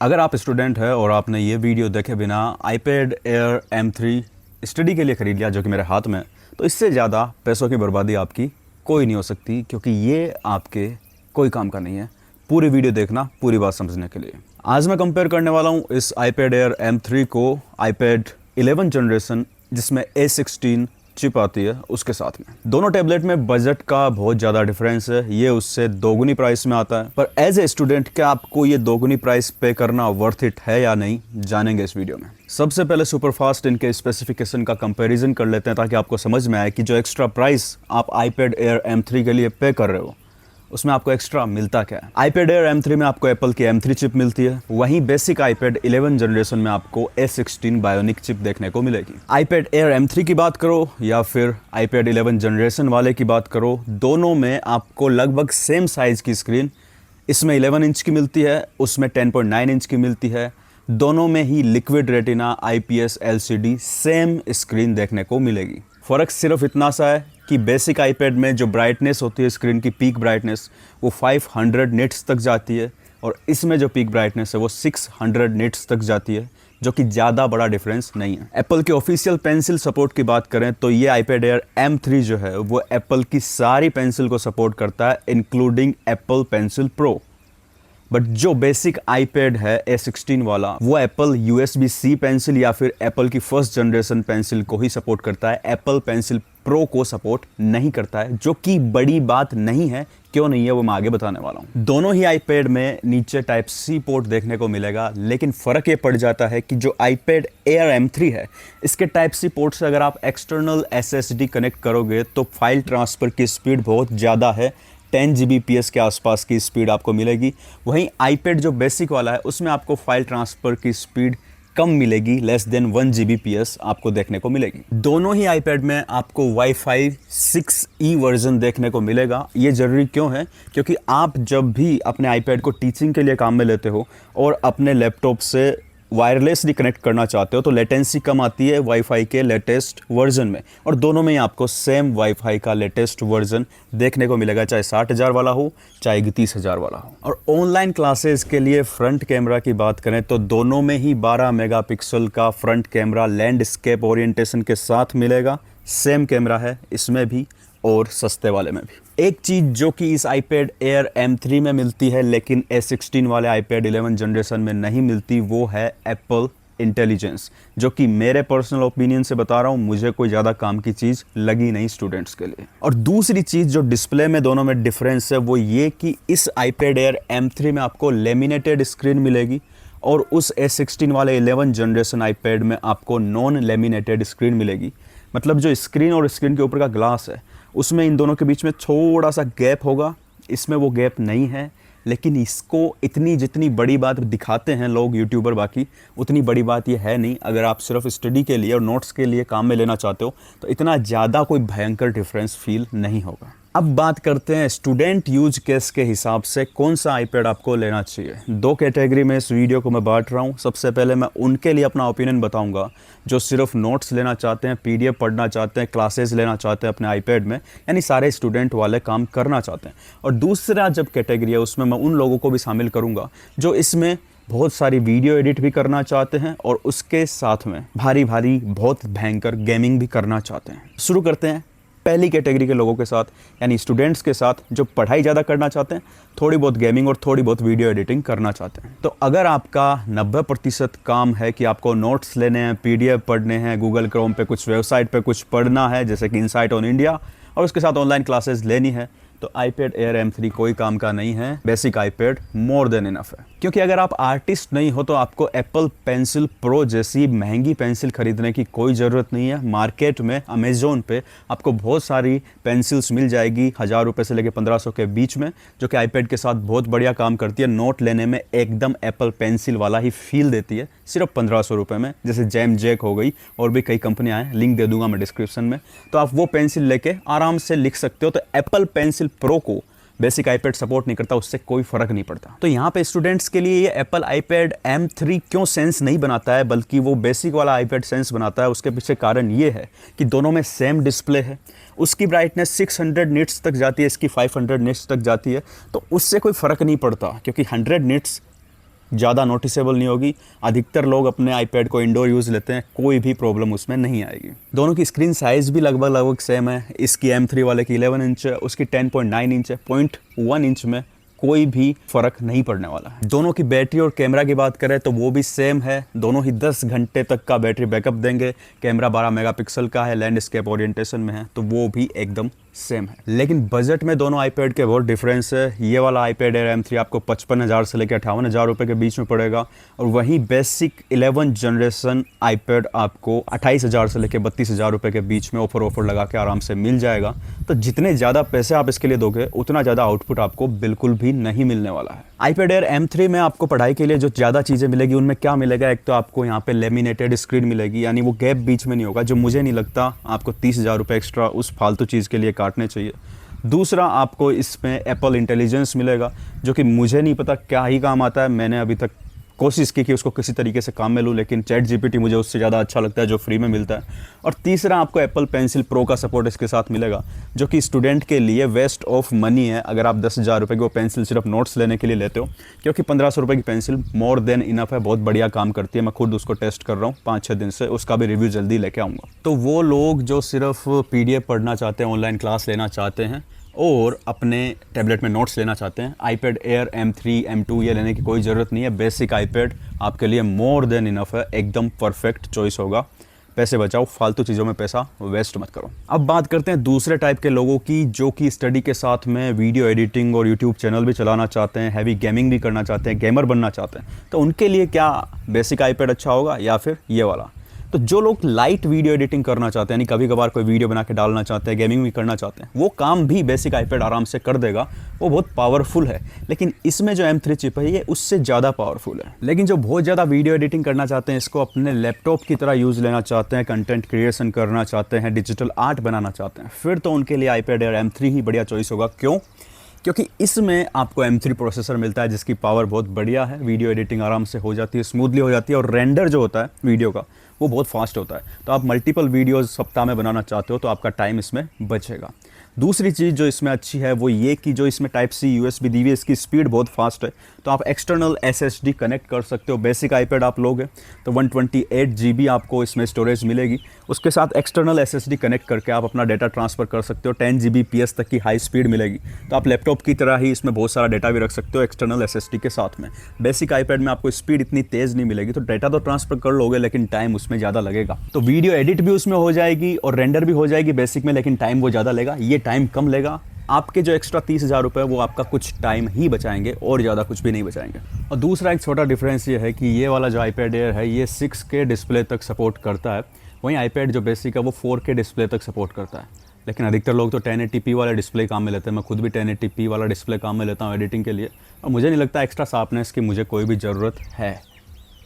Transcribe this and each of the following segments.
अगर आप स्टूडेंट है और आपने ये वीडियो देखे बिना iPad Air M3 स्टडी के लिए ख़रीद लिया जो कि मेरे हाथ में है, तो इससे ज़्यादा पैसों की बर्बादी आपकी कोई नहीं हो सकती, क्योंकि ये आपके कोई काम का नहीं है। पूरी वीडियो देखना पूरी बात समझने के लिए। आज मैं कंपेयर करने वाला हूँ इस iPad Air M3 को iPad 11 जनरेशन जिसमें A16 चिप आती है उसके साथ में। दोनों टैबलेट में बजट का बहुत ज़्यादा डिफरेंस है, ये उससे दोगुनी प्राइस में आता है। पर एज ए स्टूडेंट क्या आपको ये दोगुनी प्राइस पे करना वर्थ इट है या नहीं, जानेंगे इस वीडियो में। सबसे पहले सुपरफास्ट इनके स्पेसिफिकेशन का कंपैरिजन कर लेते हैं ताकि आपको समझ में आए कि जो एक्स्ट्रा प्राइस आप iPad Air M3 के लिए पे कर रहे हो उसमें आपको एक्स्ट्रा मिलता क्या है। iPad Air M3 में आपको एप्पल की M3 चिप मिलती है, वहीं बेसिक iPad 11 जनरेशन में आपको A16 बायोनिक चिप देखने को मिलेगी। iPad Air M3 की बात करो या फिर iPad 11 जनरेशन वाले की बात करो, दोनों में आपको लगभग सेम साइज की स्क्रीन, इसमें 11 इंच की मिलती है, उसमें 10.9 इंच की मिलती है। दोनों में ही liquid retina IPS LCD same screen देखने को मिलेगी। फ़र्क सिर्फ इतना सा है कि बेसिक iPad में जो ब्राइटनेस होती है स्क्रीन की पीक ब्राइटनेस वो 500 निट्स तक जाती है, और इसमें जो पीक ब्राइटनेस है वो 600 निट्स तक जाती है, जो कि ज़्यादा बड़ा डिफरेंस नहीं है। एप्पल के ऑफिशियल पेंसिल सपोर्ट की बात करें तो ये iPad Air M3 जो है वो एप्पल की सारी पेंसिल को सपोर्ट करता है, including Apple pencil pro. But जो बेसिक iPad है A16 वाला वो एप्पल USB-C पेंसिल या फिर एप्पल की फर्स्ट जनरेशन पेंसिल को ही सपोर्ट करता है, एप्पल पेंसिल प्रो को सपोर्ट नहीं करता है, जो कि बड़ी बात नहीं है। क्यों नहीं है वो मैं आगे बताने वाला हूँ। दोनों ही iPad में नीचे Type-C पोर्ट देखने को मिलेगा, लेकिन फ़र्क ये पड़ जाता है कि जो iPad Air M3 है इसके Type-C पोर्ट से अगर आप एक्सटर्नल SSD कनेक्ट करोगे तो फाइल ट्रांसफ़र की स्पीड बहुत ज़्यादा है, 10 Gbps के आसपास की स्पीड आपको मिलेगी। वहीं iPad जो बेसिक वाला है उसमें आपको फाइल ट्रांसफ़र की स्पीड कम मिलेगी, लेस देन 1 Gbps आपको देखने को मिलेगी। दोनों ही iPad में आपको Wi-Fi 6E वर्जन देखने को मिलेगा। ये ज़रूरी क्यों है? क्योंकि आप जब भी अपने iPad को टीचिंग के लिए काम में लेते हो और अपने लैपटॉप से वायरलेसली कनेक्ट करना चाहते हो तो लेटेंसी कम आती है वाईफाई के लेटेस्ट वर्जन में, और दोनों में ही आपको सेम वाईफाई का लेटेस्ट वर्जन देखने को मिलेगा, चाहे 60,000 वाला हो चाहे 30,000 वाला हो। और ऑनलाइन क्लासेस के लिए फ्रंट कैमरा की बात करें तो दोनों में ही 12 मेगापिक्सल का फ्रंट कैमरा लैंडस्केप ओरिएंटेशन के साथ मिलेगा। सेम कैमरा है इसमें भी और सस्ते वाले में भी। एक चीज़ जो कि इस iPad Air M3 में मिलती है लेकिन A16 वाले iPad 11 जनरेशन में नहीं मिलती, वो है एप्पल इंटेलिजेंस, जो कि मेरे पर्सनल ओपिनियन से बता रहा हूँ, मुझे कोई ज़्यादा काम की चीज़ लगी नहीं स्टूडेंट्स के लिए। और दूसरी चीज़ जो डिस्प्ले में दोनों में डिफरेंस है वो ये कि इस iPad Air M3 में आपको लेमिनेटेड स्क्रीन मिलेगी और उस A16 वाले 11 जनरेशन iPad में आपको नॉन लेमिनेटेड स्क्रीन मिलेगी। मतलब जो स्क्रीन और स्क्रीन के ऊपर का ग्लास है उसमें इन दोनों के बीच में थोड़ा सा गैप होगा, इसमें वो गैप नहीं है। लेकिन इसको इतनी जितनी बड़ी बात दिखाते हैं लोग यूट्यूबर बाकी, उतनी बड़ी बात ये है नहीं। अगर आप सिर्फ स्टडी के लिए और नोट्स के लिए काम में लेना चाहते हो तो इतना ज़्यादा कोई भयंकर डिफरेंस फील नहीं होगा। अब बात करते हैं स्टूडेंट यूज केस के हिसाब से कौन सा iPad आपको लेना चाहिए। दो कैटेगरी में इस वीडियो को मैं बांट रहा हूँ। सबसे पहले मैं उनके लिए अपना ओपिनियन बताऊंगा जो सिर्फ नोट्स लेना चाहते हैं, PDF पढ़ना चाहते हैं, क्लासेस लेना चाहते हैं अपने iPad में, यानी सारे स्टूडेंट वाले काम करना चाहते हैं। और दूसरा जब कैटेगरी है उसमें मैं उन लोगों को भी शामिल करूँगा जो इसमें बहुत सारी वीडियो एडिट भी करना चाहते हैं और उसके साथ में भारी भारी बहुत भयंकर गेमिंग भी करना चाहते हैं। शुरू करते हैं पहली कैटेगरी के लोगों के साथ, यानी स्टूडेंट्स के साथ जो पढ़ाई ज़्यादा करना चाहते हैं, थोड़ी बहुत गेमिंग और थोड़ी बहुत वीडियो एडिटिंग करना चाहते हैं। तो अगर आपका 90% काम है कि आपको नोट्स लेने हैं, PDF पढ़ने हैं, गूगल क्रोम पे कुछ वेबसाइट पे कुछ पढ़ना है जैसे कि इनसाइट ऑन इंडिया, और उसके साथ ऑनलाइन क्लासेस लेनी है, तो iPad Air M3 कोई काम का नहीं है। Basic iPad more than enough है। क्योंकि अगर आप आर्टिस्ट नहीं हो तो आपको एप्पल पेंसिल प्रो जैसी महंगी पेंसिल खरीदने की कोई ज़रूरत नहीं है। मार्केट में अमेज़ोन पे आपको बहुत सारी पेंसिल्स मिल जाएगी 1000 रुपये से लेकर 1500 के बीच में, जो कि iPad के साथ बहुत बढ़िया काम करती है। नोट लेने में एकदम एप्पल पेंसिल वाला ही फील देती है, सिर्फ 1500 रुपये में। जैसे जैम जैक हो गई और भी कई कंपनियाँ हैं, लिंक दे दूंगा मैं डिस्क्रिप्शन में, तो आप वो पेंसिल लेके आराम से लिख सकते हो। तो एप्पल पेंसिल प्रो को बेसिक iPad सपोर्ट नहीं करता, उससे कोई फर्क नहीं पड़ता। तो यहाँ पे स्टूडेंट्स के लिए ये एप्पल iPad M3 क्यों सेंस नहीं बनाता है बल्कि वो बेसिक वाला iPad सेंस बनाता है, उसके पीछे कारण ये है कि दोनों में सेम डिस्प्ले है। उसकी ब्राइटनेस 600 निट्स तक जाती है, इसकी 500 निट्स तक जाती है, तो उससे कोई फ़र्क नहीं पड़ता क्योंकि 100 निट्स ज़्यादा नोटिसेबल नहीं होगी। अधिकतर लोग अपने आईपैड को इंडोर यूज़ लेते हैं, कोई भी प्रॉब्लम उसमें नहीं आएगी। दोनों की स्क्रीन साइज़ भी लगभग सेम है। इसकी M3 वाले की 11 इंच है, उसकी 10.9 इंच है। 0.1 इंच में कोई भी फ़र्क नहीं पड़ने वाला है। दोनों की बैटरी और कैमरा की बात करें तो वो भी सेम है। दोनों ही 10 घंटे तक का बैटरी बैकअप देंगे। कैमरा 12 मेगापिक्सल का है, लैंडस्केप ओरिएंटेशन में है, तो वो भी एकदम सेम है। लेकिन बजट में दोनों आईपैड के बहुत डिफरेंस है। ये वाला आईपैड एयर M3 आपको 55,000 से लेकर 58,000 रुपये के बीच में पड़ेगा, और वहीं बेसिक 11 जनरेशन आईपैड आपको 28,000 से लेकर 32,000 रुपये के बीच में ऑफर लगा के आराम से मिल जाएगा। तो जितने ज़्यादा पैसे आप इसके लिए दोगे उतना ज़्यादा आउटपुट आपको बिल्कुल भी नहीं मिलने वाला है। आईपैड एयर M3 में आपको पढ़ाई के लिए जो ज़्यादा चीज़ें मिलेगी उनमें क्या मिलेगा, एक तो आपको यहाँ पे लेमिनेटेड स्क्रीन मिलेगी, यानी वो गैप बीच में नहीं होगा, जो मुझे नहीं लगता आपको 30,000 रुपये एक्स्ट्रा उस फालतू चीज़ के लिए काटने चाहिए। दूसरा, आपको इसमें एप्पल इंटेलिजेंस मिलेगा, जो कि मुझे नहीं पता क्या ही काम आता है। मैंने अभी तक कोशिश की कि उसको किसी तरीके से काम में लूँ, लेकिन चैट GPT मुझे उससे ज़्यादा अच्छा लगता है जो फ्री में मिलता है। और तीसरा, आपको एप्पल पेंसिल प्रो का सपोर्ट इसके साथ मिलेगा, जो कि स्टूडेंट के लिए वेस्ट ऑफ मनी है अगर आप 10,000 रुपये की वो पेंसिल सिर्फ नोट्स लेने के लिए लेते हो, क्योंकि 1,500 रुपये की पेंसिल मोर देन इनफ है, बहुत बढ़िया काम करती है। मैं खुद उसको टेस्ट कर रहा हूँ 5-6 दिन से, उसका भी रिव्यू जल्दी लेके आऊँगा। तो वो लोग जो सिर्फ PDF पढ़ना चाहते हैं, ऑनलाइन क्लास लेना चाहते हैं और अपने टैबलेट में नोट्स लेना चाहते हैं, आईपैड एयर M3 M2 ये लेने की कोई ज़रूरत नहीं है। बेसिक आईपैड आपके लिए मोर देन इनफ है, एकदम परफेक्ट चॉइस होगा। पैसे बचाओ, फालतू चीज़ों में पैसा वेस्ट मत करो। अब बात करते हैं दूसरे टाइप के लोगों की, जो कि स्टडी के साथ में वीडियो एडिटिंग और यूट्यूब चैनल भी चलाना चाहते हैं, हैवी गेमिंग भी करना चाहते हैं, गेमर बनना चाहते हैं। तो उनके लिए क्या बेसिक आईपैड अच्छा होगा या फिर ये वाला? तो जो लोग लाइट वीडियो एडिटिंग करना चाहते हैं, यानी कभी कभार कोई वीडियो बना के डालना चाहते हैं, गेमिंग भी करना चाहते हैं, वो काम भी बेसिक आईपैड आराम से कर देगा। वो बहुत पावरफुल है, लेकिन इसमें जो M3 चिप है ये उससे ज़्यादा पावरफुल है। लेकिन जो बहुत ज़्यादा वीडियो एडिटिंग करना चाहते हैं, इसको अपने लैपटॉप की तरह यूज़ लेना चाहते हैं, कंटेंट क्रिएशन करना चाहते हैं, डिजिटल आर्ट बनाना चाहते हैं, फिर तो उनके लिए आईपैड एयर M3 ही बढ़िया चॉइस होगा। क्यों? क्योंकि इसमें आपको M3 प्रोसेसर मिलता है, जिसकी पावर बहुत बढ़िया है। वीडियो एडिटिंग आराम से हो जाती है, स्मूथली हो जाती है, और रेंडर जो होता है वीडियो का वो बहुत फास्ट होता है। तो आप मल्टीपल वीडियोस सप्ताह में बनाना चाहते हो तो आपका टाइम इसमें बचेगा। दूसरी चीज़ जो इसमें अच्छी है वो ये कि जो इसमें टाइप C USB दी हुई है, इसकी स्पीड बहुत फास्ट है, तो आप एक्सटर्नल SSD कनेक्ट कर सकते हो। बेसिक आईपैड आप लोगे तो 128 GB आपको इसमें स्टोरेज मिलेगी, उसके साथ एक्सटर्नल SSD कनेक्ट करके आप अपना डेटा ट्रांसफ़र कर सकते हो। 10 Gbps तक की हाई स्पीड मिलेगी, तो आप लैपटॉप की तरह ही इसमें बहुत सारा डेटा भी रख सकते हो एक्सटर्नल SSD के साथ में। बेसिक आईपैड में आपको स्पीड इतनी तेज़ नहीं मिलेगी, तो डेटा तो ट्रांसफ़र कर लोगे लेकिन टाइम उसमें ज़्यादा लगेगा। तो वीडियो एडिट भी उसमें हो जाएगी और रेंडर भी हो जाएगी बेसिक में, लेकिन टाइम वो ज़्यादा लेगा, ये टाइम कम लेगा। आपके जो एक्स्ट्रा 30,000 रुपये वो आपका कुछ टाइम ही बचाएंगे और ज़्यादा कुछ भी नहीं बचाएंगे। और दूसरा एक छोटा डिफरेंस ये है कि ये वाला जो आईपैड एयर है ये 6K डिस्प्ले तक सपोर्ट करता है, वहीं आईपैड जो बेसिक है वो 4K डिस्प्ले तक सपोर्ट करता है। लेकिन अधिकतर लोग तो 1080p वाला डिस्प्ले काम में लेते हैं। मैं खुद भी 1080p वाला डिस्प्ले काम में लेता हूँ एडिटिंग के लिए, और मुझे नहीं लगता एक्स्ट्रा शार्पनेस की मुझे कोई भी ज़रूरत है।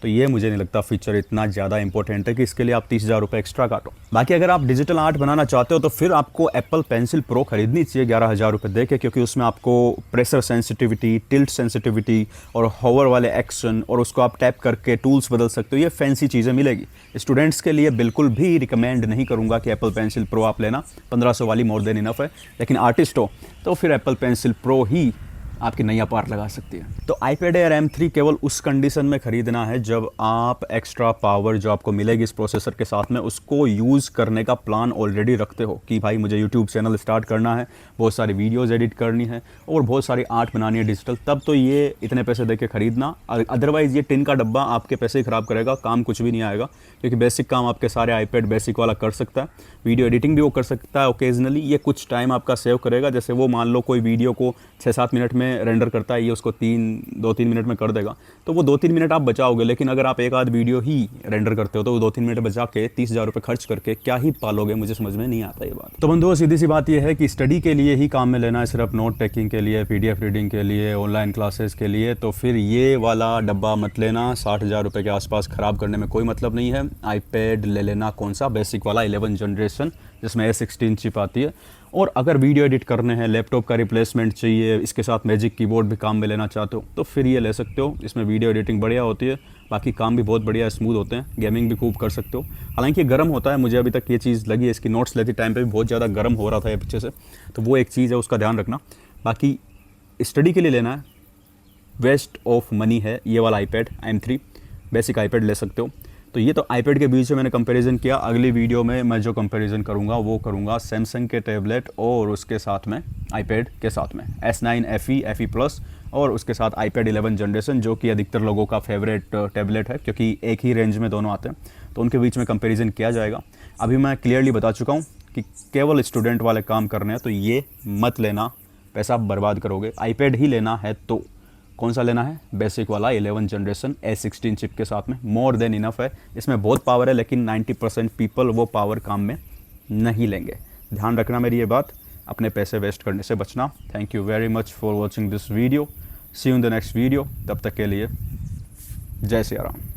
तो ये मुझे नहीं लगता फीचर इतना ज़्यादा इंपॉर्टेंट है कि इसके लिए आप 30,000 रुपये एक्स्ट्रा काटो। बाकी अगर आप डिजिटल आर्ट बनाना चाहते हो तो फिर आपको एप्पल पेंसिल प्रो खरीदनी चाहिए 11,000 रुपये दे के, क्योंकि उसमें आपको प्रेशर सेंसिटिविटी, टिल्ट सेंसिटिविटी और होवर वाले एक्शन, और उसको आप टैप करके टूल्स बदल सकते हो, ये फैंसी चीज़ें मिलेगी। स्टूडेंट्स के लिए बिल्कुल भी रिकमेंड नहीं करूँगा कि एप्पल पेंसिल प्रो आप लेना, 1500 वाली मोर देन इनफ है। लेकिन आर्टिस्ट हो तो फिर एप्पल पेंसिल प्रो ही आपकी नैया पार लगा सकती है। तो आईपैड एयर M3 केवल उस कंडीशन में ख़रीदना है जब आप एक्स्ट्रा पावर जो आपको मिलेगी इस प्रोसेसर के साथ में, उसको यूज़ करने का प्लान ऑलरेडी रखते हो कि भाई मुझे यूट्यूब चैनल स्टार्ट करना है, बहुत सारी वीडियोस एडिट करनी है और बहुत सारी आर्ट बनानी है डिजिटल, तब तो ये इतने पैसे दे के ख़रीदना। अदरवाइज़ ये टिन का डब्बा आपके पैसे ही ख़राब करेगा, काम कुछ भी नहीं आएगा, क्योंकि बेसिक काम आपके सारे आईपैड बेसिक वाला कर सकता है। वीडियो एडिटिंग भी वो कर सकता है ओकेजनली, ये कुछ टाइम आपका सेव करेगा। जैसे वो मान लो कोई वीडियो को 6-7 मिनट में रेंडर करता है, ये उसको 2-3 मिनट में कर देगा, तो वो 2-3 मिनट आप बचाओगे। लेकिन अगर आप एक आध वीडियो ही रेंडर करते हो तो वो 2-3 मिनट बचा के 30,000 रुपये खर्च करके क्या ही पालोगे, मुझे समझ में नहीं आता ये बात। तो बंधुओं सीधी सी बात ये है कि स्टडी के लिए ही काम में लेना है, सिर्फ नोट टेकिंग के लिए, PDF रीडिंग के लिए, ऑनलाइन क्लासेस के लिए, तो फिर ये वाला डब्बा मत लेना। 60,000 रुपये के आसपास ख़राब करने में कोई मतलब नहीं है। आईपैड ले लेना, कौन सा, बेसिक वाला 11 जनरेशन जिसमें A16 चिप आती है। और अगर वीडियो एडिट करने हैं, लैपटॉप का रिप्लेसमेंट चाहिए, इसके साथ मैजिक कीबोर्ड भी काम में लेना चाहते हो तो फिर ये ले सकते हो। इसमें वीडियो एडिटिंग बढ़िया होती है, बाकी काम भी बहुत बढ़िया स्मूथ होते हैं, गेमिंग भी खूब कर सकते हो। हालांकि ये गर्म होता है, मुझे अभी तक ये चीज़ लगी है, इसकी नोट्स लेते टाइम पे भी बहुत ज़्यादा गर्म हो रहा था ये पीछे से, तो वो एक चीज़ है, उसका ध्यान रखना। बाकी स्टडी के लिए लेना है वेस्ट ऑफ मनी है ये वाला iPad M3, बेसिक iPad ले सकते हो। तो ये तो iPad के बीच में मैंने कंपैरिजन किया। अगली वीडियो में मैं जो कंपैरिजन करूँगा वो करूँगा सैमसंग के टैबलेट और उसके साथ में iPad के साथ में S9 FE FE प्लस और उसके साथ iPad 11 जनरेशन, जो कि अधिकतर लोगों का फेवरेट टैबलेट है क्योंकि एक ही रेंज में दोनों आते हैं, तो उनके बीच में कंपैरिजन किया जाएगा। अभी मैं क्लियरली बता चुका हूँ कि केवल स्टूडेंट वाले काम करने हैं, तो ये मत लेना, पैसा बर्बाद करोगे। iPad ही लेना है तो कौन सा लेना है, बेसिक वाला 11 जनरेशन A16 चिप के साथ में, मोर देन इनफ है। इसमें बहुत पावर है लेकिन 90% पीपल वो पावर काम में नहीं लेंगे। ध्यान रखना मेरी ये बात, अपने पैसे वेस्ट करने से बचना। Thank you very much for watching this video, see you in the next video. तब तक के लिए जय सिया राम।